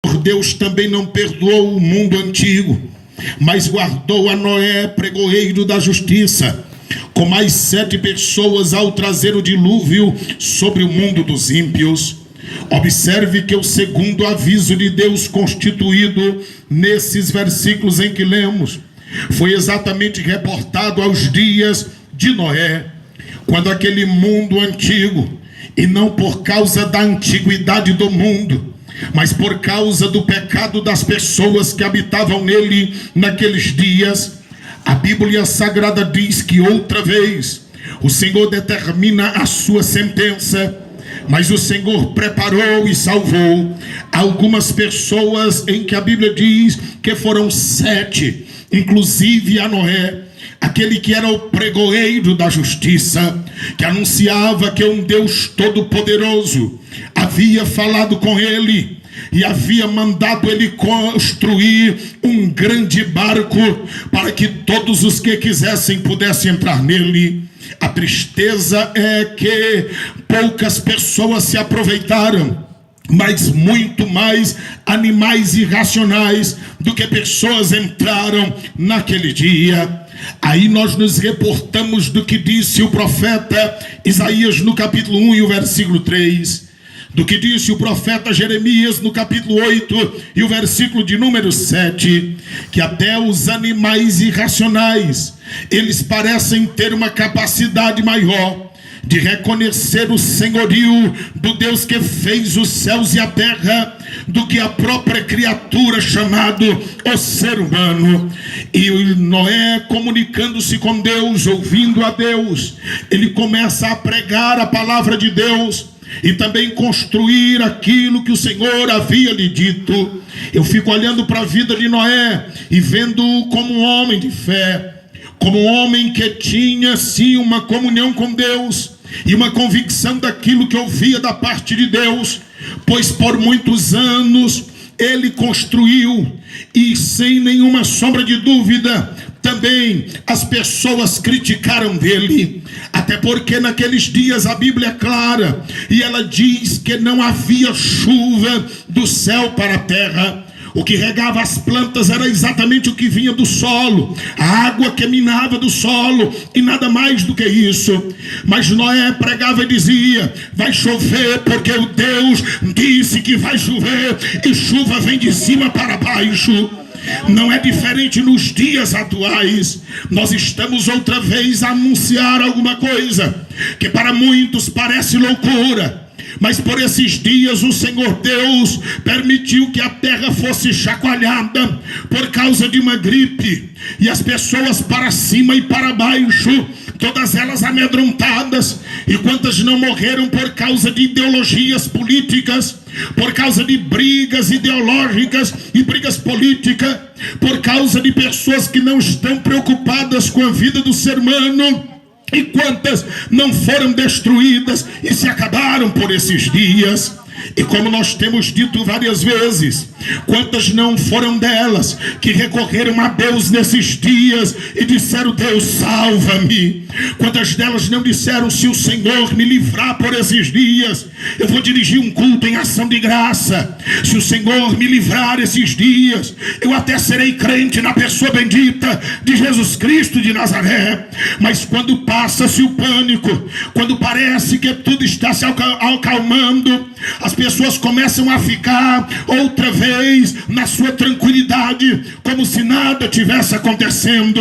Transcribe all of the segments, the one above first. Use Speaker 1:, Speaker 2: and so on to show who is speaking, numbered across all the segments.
Speaker 1: Deus também não perdoou o mundo antigo, mas guardou a Noé, pregoeiro da justiça, com mais 7 pessoas ao trazer o dilúvio sobre o mundo dos ímpios. Observe que o segundo aviso de Deus constituído nesses versículos em que lemos foi exatamente reportado aos dias de Noé, quando aquele mundo antigo, e não por causa da antiguidade do mundo, mas por causa do pecado das pessoas que habitavam nele naqueles dias, a Bíblia Sagrada diz que outra vez o Senhor determina a sua sentença, mas o Senhor preparou e salvou algumas pessoas em que a Bíblia diz que foram 7, inclusive a Noé, aquele que era o pregoeiro da justiça, que anunciava que um Deus todo-poderoso havia falado com ele e havia mandado ele construir um grande barco para que todos os que quisessem pudessem entrar nele. A tristeza é que poucas pessoas se aproveitaram, mas muito mais animais irracionais do que pessoas entraram naquele dia. Aí nós nos reportamos do que disse o profeta Isaías no capítulo 1 e o versículo 3, do que disse o profeta Jeremias no capítulo 8 e o versículo de número 7, que até os animais irracionais, eles parecem ter uma capacidade maior de reconhecer o senhorio do Deus que fez os céus e a terra, do que a própria criatura chamado o ser humano. E Noé, comunicando-se com Deus, ouvindo a Deus, ele começa a pregar a palavra de Deus e também construir aquilo que o Senhor havia lhe dito. Eu fico olhando para a vida de Noé e vendo-o como um homem de fé, como um homem que tinha sim uma comunhão com Deus e uma convicção daquilo que ouvia da parte de Deus, pois por muitos anos ele construiu, e sem nenhuma sombra de dúvida também as pessoas criticaram dele, até porque naqueles dias a Bíblia é clara e ela diz que não havia chuva do céu para a terra. O que regava as plantas era exatamente o que vinha do solo, a água que emanava do solo e nada mais do que isso. Mas Noé pregava e dizia: vai chover porque o Deus disse que vai chover, e chuva vem de cima para baixo. Não é diferente nos dias atuais. Nós estamos outra vez a anunciar alguma coisa que para muitos parece loucura, mas por esses dias o Senhor Deus permitiu que a terra fosse chacoalhada por causa de uma gripe, e as pessoas para cima e para baixo, todas elas amedrontadas. E quantas não morreram por causa de ideologias políticas, por causa de brigas ideológicas e brigas políticas, por causa de pessoas que não estão preocupadas com a vida do ser humano. E quantas não foram destruídas e se acabaram por esses dias. E como nós temos dito várias vezes, quantas não foram delas que recorreram a Deus nesses dias e disseram: Deus, salva-me. Quantas delas não disseram: se o Senhor me livrar por esses dias, eu vou dirigir um culto em ação de graça. Se o Senhor me livrar esses dias, eu até serei crente na pessoa bendita de Jesus Cristo de Nazaré. Mas quando passa-se o pânico, quando parece que tudo está se acalmando, as pessoas começam a ficar outra vez na sua tranquilidade, como se nada tivesse acontecendo.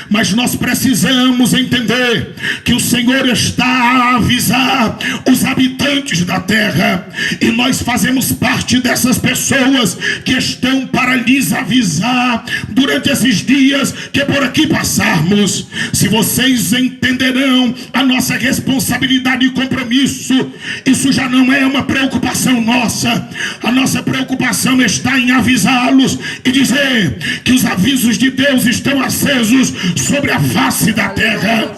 Speaker 1: Mas nós precisamos entender que o Senhor está a avisar os habitantes da terra, e nós fazemos parte dessas pessoas que estão para lhes avisar durante esses dias que por aqui passarmos. Se vocês entenderão a nossa responsabilidade e compromisso, isso já não é uma preocupação nossa. A nossa preocupação está em avisá-los e dizer que os avisos de Deus estão acesos sobre a face da terra.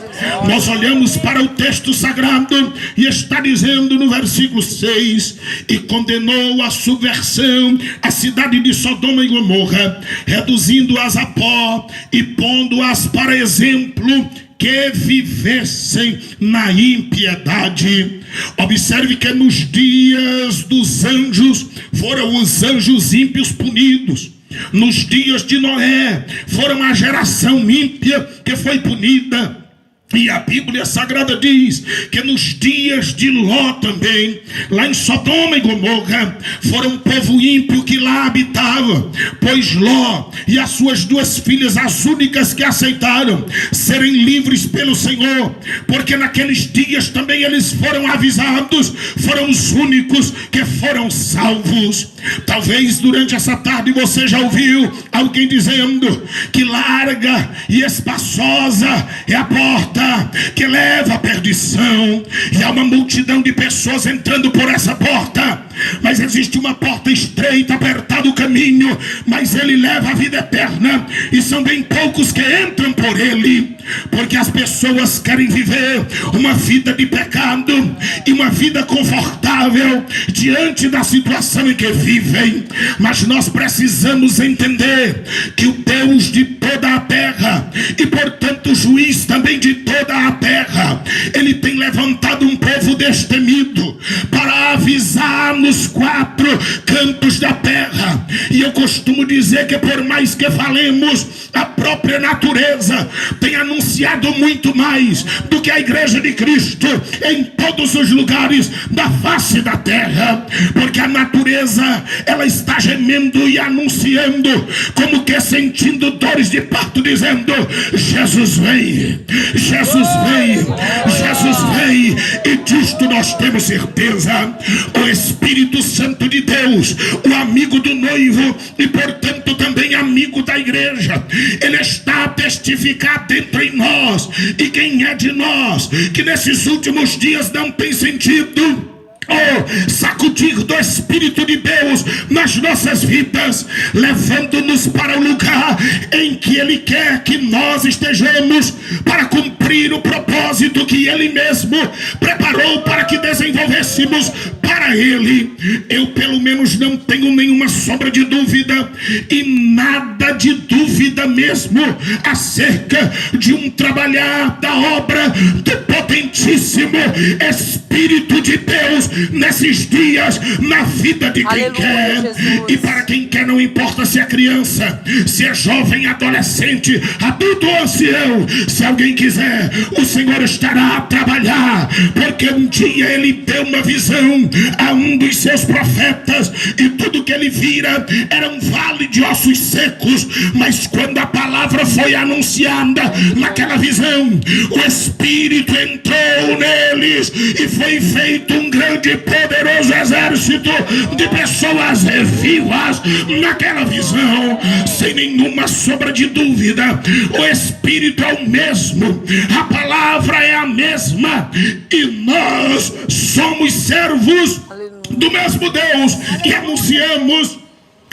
Speaker 1: Nós olhamos para o texto sagrado e está dizendo no versículo 6: e condenou a subversão a cidade de Sodoma e Gomorra, reduzindo-as a pó e pondo-as para exemplo que vivessem na impiedade. Observe que nos dias dos anjos foram os anjos ímpios punidos. Nos dias de Noé foram a geração ímpia que foi punida. E a Bíblia Sagrada diz que nos dias de Ló também, lá em Sodoma e Gomorra, foram um povo ímpio que lá habitava, pois Ló e as suas duas filhas, as únicas que aceitaram serem livres pelo Senhor, porque naqueles dias também eles foram avisados, foram os únicos que foram salvos. Talvez durante essa tarde você já ouviu alguém dizendo que larga e espaçosa é a porta que leva à perdição, e há uma multidão de pessoas entrando por essa porta, mas existe uma porta estreita, apertado o caminho, mas ele leva à vida eterna, e são bem poucos que entram por ele, porque as pessoas querem viver uma vida de pecado e uma vida confortável diante da situação em que vivem. Mas nós precisamos entender que o Deus de toda a terra, e portanto o juiz também de toda a terra, ele tem levantado um povo destemido para avisar nos quatro cantos da terra. E eu costumo dizer que por mais que falemos, a própria natureza tem anunciado muito mais do que a igreja de Cristo em todos os lugares da face da terra, porque a natureza, ela está gemendo e anunciando, como que sentindo dores de parto, dizendo: Jesus vem, Jesus vem, Jesus vem. E disto nós temos certeza. O Espírito Santo de Deus, o amigo do noivo e portanto também amigo da igreja, ele está a testificar dentro em nós. E quem é de nós que nesses últimos dias não tem sentido sacudir do Espírito de Deus nas nossas vidas, levando-nos para o lugar em que Ele quer que nós estejamos, para cumprir o propósito que Ele mesmo preparou para que desenvolvêssemos para Ele. Eu pelo menos não tenho nenhuma sombra de dúvida, e nada de dúvida mesmo, acerca de um trabalhar da obra do potentíssimo Espírito de Deus nesses dias na vida de quem quer. Jesus. E para quem quer, não importa se é criança, se é jovem, adolescente, adulto ou ancião, se alguém quiser, o Senhor estará a trabalhar, porque um dia ele deu uma visão a um dos seus profetas, e tudo que ele vira era um vale de ossos secos, mas quando a palavra foi anunciada naquela visão, o Espírito entrou neles e foi feito um grande e poderoso exército de pessoas vivas naquela visão, sem nenhuma sombra de dúvida. O Espírito é o mesmo, a palavra é a mesma, e nós somos servos do mesmo Deus e anunciamos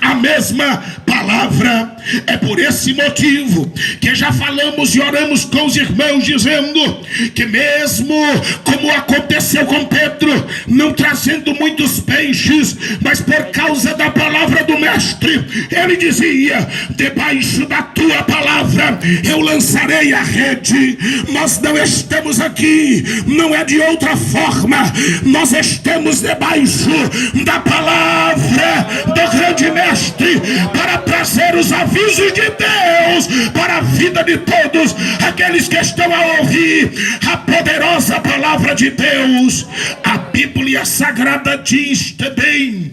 Speaker 1: a mesma palavra. É por esse motivo que já falamos e oramos com os irmãos, dizendo que mesmo como aconteceu com Pedro, não trazendo muitos peixes, mas por causa da palavra do mestre, ele dizia: debaixo da tua palavra eu lançarei a rede. Nós não estamos aqui, não é de outra forma, nós estamos debaixo da palavra do grande mestre, para trazer os avisos de Deus para a vida de todos aqueles que estão a ouvir a poderosa palavra de Deus. A Bíblia Sagrada diz também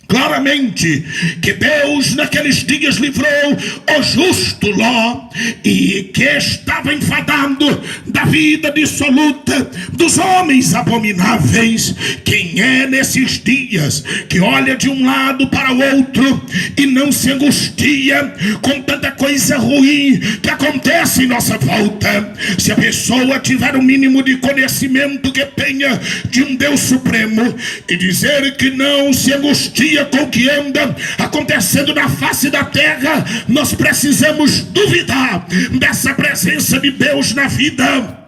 Speaker 1: claramente que Deus naqueles dias livrou o justo Ló, e que estava enfadado da vida dissoluta dos homens abomináveis. Quem é nesses dias que olha de um lado para o outro e não se angustia com tanta coisa ruim que acontece em nossa volta? Se a pessoa tiver o mínimo de conhecimento que tenha de um Deus supremo, e dizer que não se angustia com o que anda acontecendo na face da terra, nós precisamos duvidar dessa presença de Deus na vida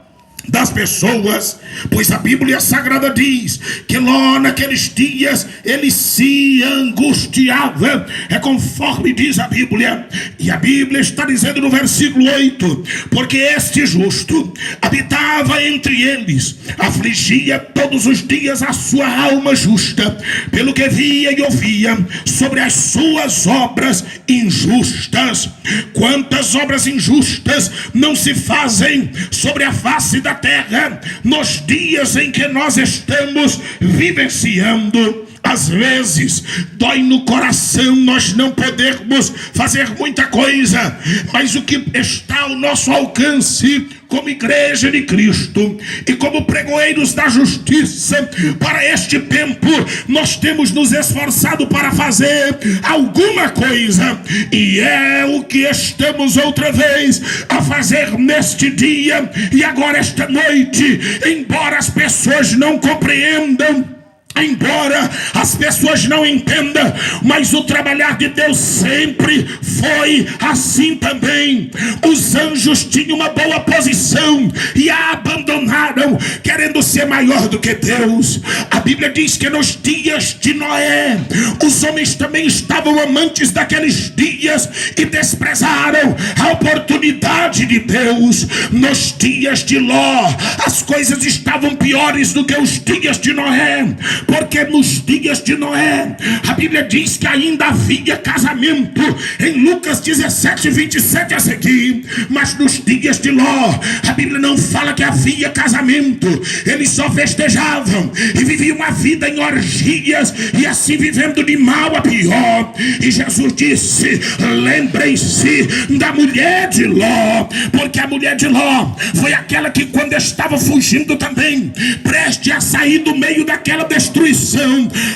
Speaker 1: das pessoas, pois a Bíblia Sagrada diz que Ló naqueles dias ele se angustiava, é conforme diz a Bíblia, e a Bíblia está dizendo no versículo 8, porque este justo habitava entre eles, afligia todos os dias a sua alma justa, pelo que via e ouvia sobre as suas obras injustas. Quantas obras injustas não se fazem sobre a face da terra nos dias em que nós estamos vivenciando? Às vezes dói no coração nós não podermos fazer muita coisa, mas o que está ao nosso alcance como igreja de Cristo e como pregoeiros da justiça para este tempo, nós temos nos esforçado para fazer alguma coisa, e é o que estamos outra vez a fazer neste dia e agora esta noite. Embora as pessoas não compreendam, embora as pessoas não entendam, mas o trabalhar de Deus sempre foi assim também. Os anjos tinham uma boa posição e a abandonaram, querendo ser maior do que Deus. A Bíblia diz que nos dias de Noé, os homens também estavam amantes daqueles dias e desprezaram a oportunidade de Deus. Nos dias de Ló, as coisas estavam piores do que os dias de Noé, porque nos dias de Noé, a Bíblia diz que ainda havia casamento, em Lucas 17, 27 a seguir. Mas nos dias de Ló, a Bíblia não fala que havia casamento. Eles só festejavam e viviam a vida em orgias, e assim vivendo de mal a pior. E Jesus disse: lembrem-se da mulher de Ló, porque a mulher de Ló foi aquela que, quando estava fugindo também, preste a sair do meio daquela destruição,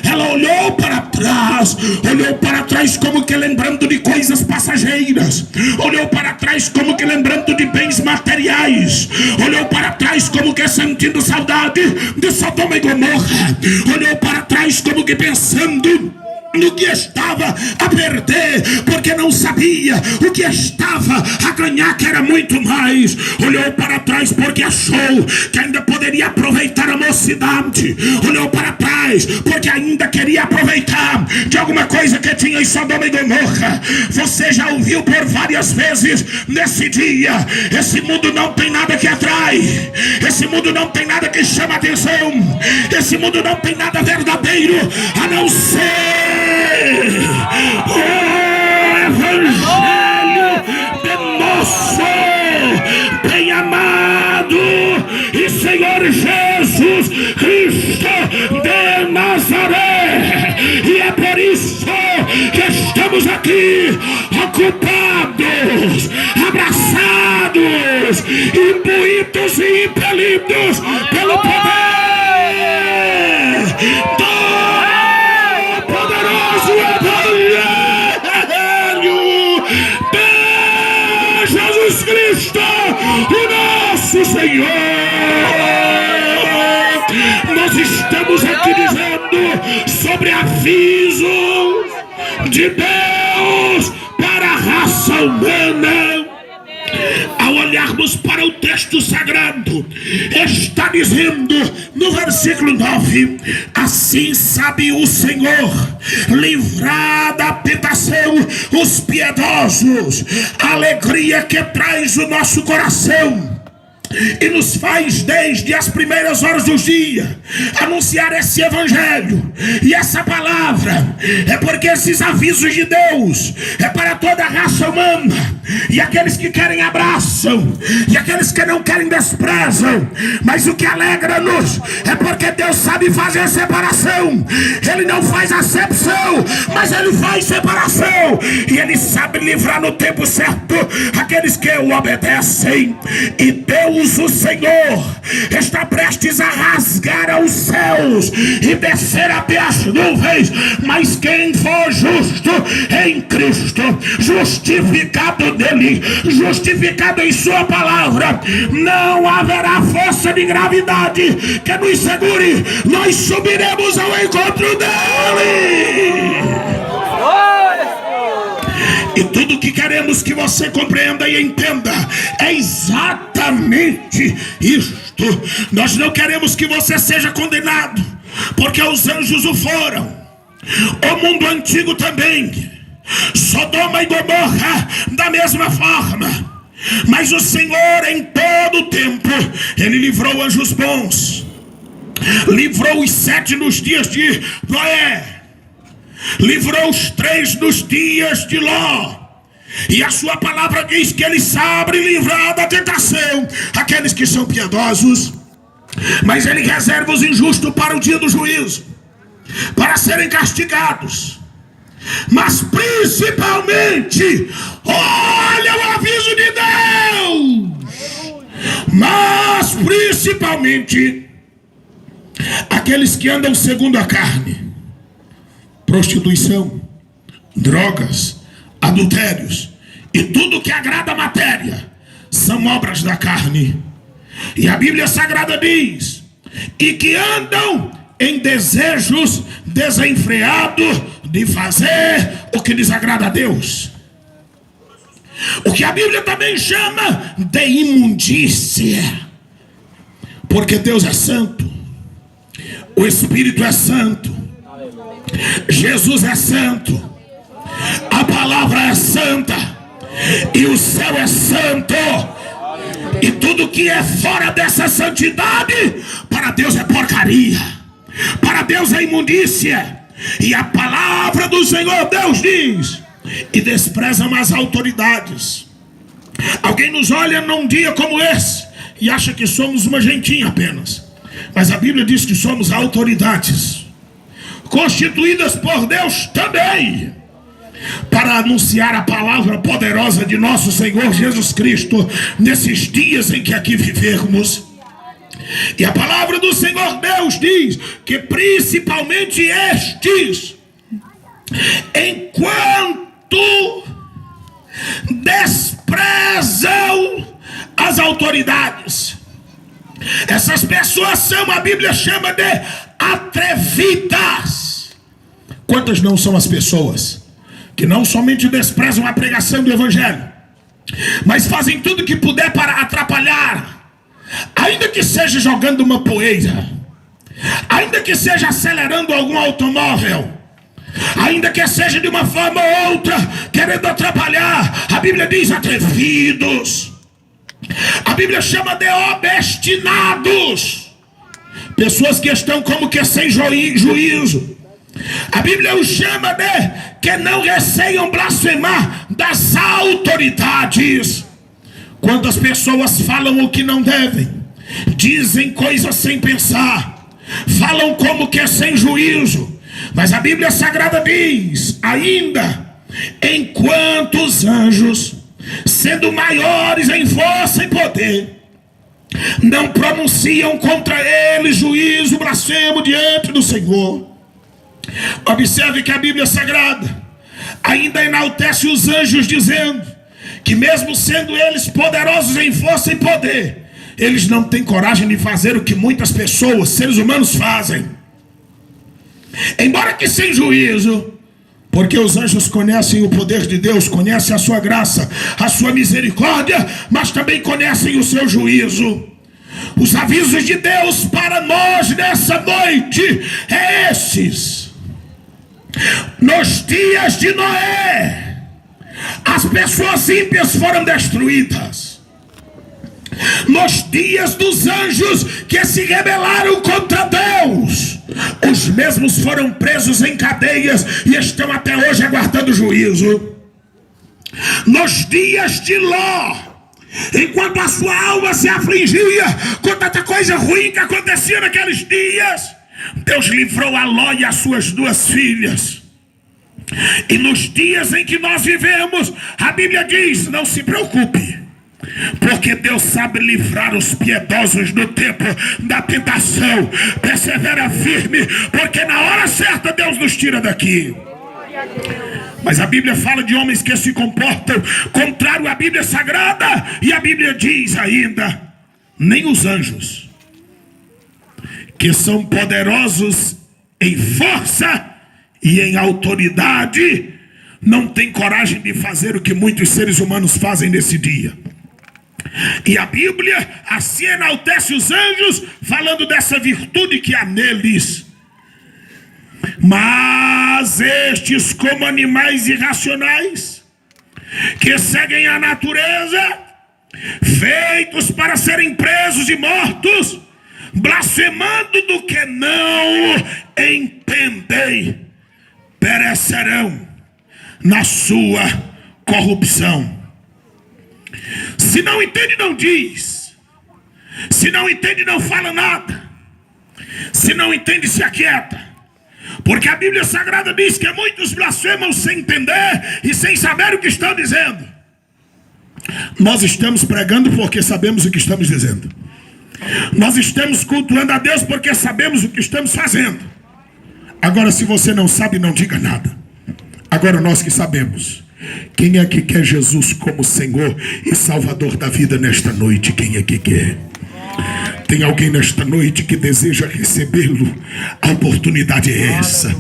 Speaker 1: ela olhou para trás como que lembrando de coisas passageiras, olhou para trás como que lembrando de bens materiais, olhou para trás como que sentindo saudade de Sodoma e Gomorra, olhou para trás como que pensando no que estava a perder, porque não sabia o que estava a ganhar, que era muito mais. Olhou para trás porque achou que ainda poderia aproveitar a mocidade, olhou para trás porque ainda queria aproveitar de alguma coisa que tinha em Sodoma e Gomorra. Você já ouviu por várias vezes nesse dia: esse mundo não tem nada que atrai, esse mundo não tem nada que chama atenção, esse mundo não tem nada verdadeiro a não ser o Evangelho de nosso bem amado e Senhor Jesus Cristo de Nazaré. E é por isso que estamos aqui, ocupados, abraçados, imbuídos e impelidos pelo poder do Jesus Cristo, o nosso Senhor. Nós estamos aqui dizendo sobre avisos de Deus para a raça humana. Ao olharmos para o texto sagrado, está dizendo no versículo 9: assim sabe o Senhor livrar da tentação os piedosos, a alegria que traz o nosso coração e nos faz desde as primeiras horas do dia anunciar esse evangelho e essa palavra. É porque esses avisos de Deus é para toda a raça humana, e aqueles que querem abraçam, e aqueles que não querem desprezam. Mas o que alegra-nos é porque Deus sabe fazer separação. Ele não faz acepção, mas Ele faz separação, e Ele sabe livrar no tempo certo aqueles que o obedecem. E Deus, o Senhor, está prestes a rasgar os céus e descer até as nuvens. Mas quem for justo em Cristo, justificado nele, justificado em sua palavra, não haverá força de gravidade que nos segure. Nós subiremos ao encontro dele. E tudo que queremos que você compreenda e entenda é exatamente exatamente isto. Nós não queremos que você seja condenado, porque os anjos o foram. O mundo antigo também. Sodoma e Gomorra da mesma forma. Mas o Senhor em todo o tempo, Ele livrou anjos bons. Livrou os 7 nos dias de Noé. Livrou os 3 nos dias de Ló. E a sua palavra diz que Ele sabe livrar da tentação aqueles que são piedosos. Mas Ele reserva os injustos para o dia do juízo, para serem castigados. Mas principalmente, olha o aviso de Deus, mas principalmente aqueles que andam segundo a carne: prostituição, drogas, adultérios e tudo que agrada a matéria são obras da carne. E a Bíblia Sagrada diz: e que andam em desejos desenfreados de fazer o que desagrada a Deus. O que a Bíblia também chama de imundícia. Porque Deus é santo, o Espírito é santo, Jesus é santo, a palavra é santa, e o céu é santo. E tudo que é fora dessa santidade, para Deus é porcaria, para Deus é imundícia. E a palavra do Senhor Deus diz: e desprezam as autoridades. Alguém nos olha num dia como esse e acha que somos uma gentinha apenas, mas a Bíblia diz que somos autoridades, constituídas por Deus também, para anunciar a palavra poderosa de nosso Senhor Jesus Cristo nesses dias em que aqui vivemos. E a palavra do Senhor Deus diz que principalmente estes, enquanto desprezam as autoridades, essas pessoas são, a Bíblia chama de atrevidas. Quantas não são as pessoas que não somente desprezam a pregação do Evangelho, mas fazem tudo que puder para atrapalhar, ainda que seja jogando uma poeira, ainda que seja acelerando algum automóvel, ainda que seja de uma forma ou outra querendo atrapalhar. A Bíblia diz atrevidos. A Bíblia chama de obstinados, pessoas que estão como que sem juízo. A Bíblia os chama de que não receiam blasfemar das autoridades. Quantas pessoas falam o que não devem, dizem coisas sem pensar, falam como que é sem juízo. Mas a Bíblia Sagrada diz ainda: enquanto os anjos, sendo maiores em força e poder, não pronunciam contra eles juízo blasfemo diante do Senhor. Observe que a Bíblia Sagrada ainda enaltece os anjos, dizendo que mesmo sendo eles poderosos em força e poder, eles não têm coragem de fazer o que muitas pessoas, seres humanos, fazem. Embora que sem juízo, porque os anjos conhecem o poder de Deus, conhecem a sua graça, a sua misericórdia, mas também conhecem o seu juízo. Os avisos de Deus para nós nessa noite é esses: nos dias de Noé, as pessoas ímpias foram destruídas. Nos dias dos anjos que se rebelaram contra Deus, os mesmos foram presos em cadeias e estão até hoje aguardando juízo. Nos dias de Ló, enquanto a sua alma se afligia com tanta coisa ruim que acontecia naqueles dias, Deus livrou a Ló e as suas 2 filhas. E nos dias em que nós vivemos, a Bíblia diz: não se preocupe, porque Deus sabe livrar os piedosos no tempo da tentação. Persevera firme, porque na hora certa Deus nos tira daqui. Mas a Bíblia fala de homens que se comportam contrário à Bíblia Sagrada, e a Bíblia diz ainda: nem os anjos, que são poderosos em força e em autoridade, não têm coragem de fazer o que muitos seres humanos fazem nesse dia. E a Bíblia assim enaltece os anjos, falando dessa virtude que há neles. Mas estes, como animais irracionais, que seguem a natureza, feitos para serem presos e mortos, blasfemando do que não entendem, perecerão na sua corrupção. Se não entende, não diz. Se não entende, não fala nada. Se não entende, se aquieta. Porque a Bíblia Sagrada diz que muitos blasfemam sem entender e sem saber o que estão dizendo. Nós estamos pregando porque sabemos o que estamos dizendo. Nós estamos cultuando a Deus porque sabemos o que estamos fazendo. Agora, se você não sabe, não diga nada. Agora, nós que sabemos, quem é que quer Jesus como Senhor e Salvador da vida nesta noite? Quem é que quer? Tem alguém nesta noite que deseja recebê-lo? A oportunidade é essa.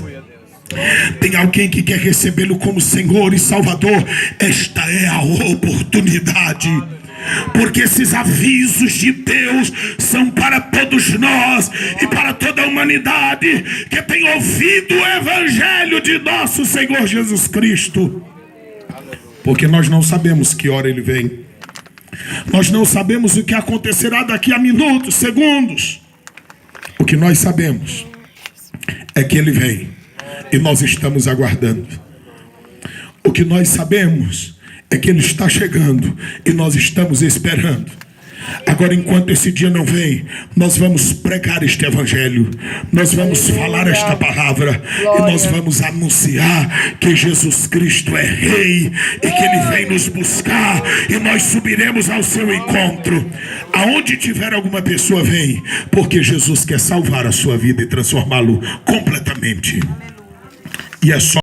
Speaker 1: Tem alguém que quer recebê-lo como Senhor e Salvador? Esta é a oportunidade. Porque esses avisos de Deus são para todos nós e para toda a humanidade que tem ouvido o Evangelho de nosso Senhor Jesus Cristo. Porque nós não sabemos que hora ele vem. Nós não sabemos o que acontecerá daqui a minutos, segundos. O que nós sabemos é que ele vem e nós estamos aguardando. O que nós sabemos é que ele está chegando e nós estamos esperando. Agora, enquanto esse dia não vem, nós vamos pregar este evangelho, nós vamos falar esta palavra e nós vamos anunciar que Jesus Cristo é Rei e que Ele vem nos buscar e nós subiremos ao seu encontro. Aonde tiver alguma pessoa, vem, porque Jesus quer salvar a sua vida e transformá-lo completamente. E é só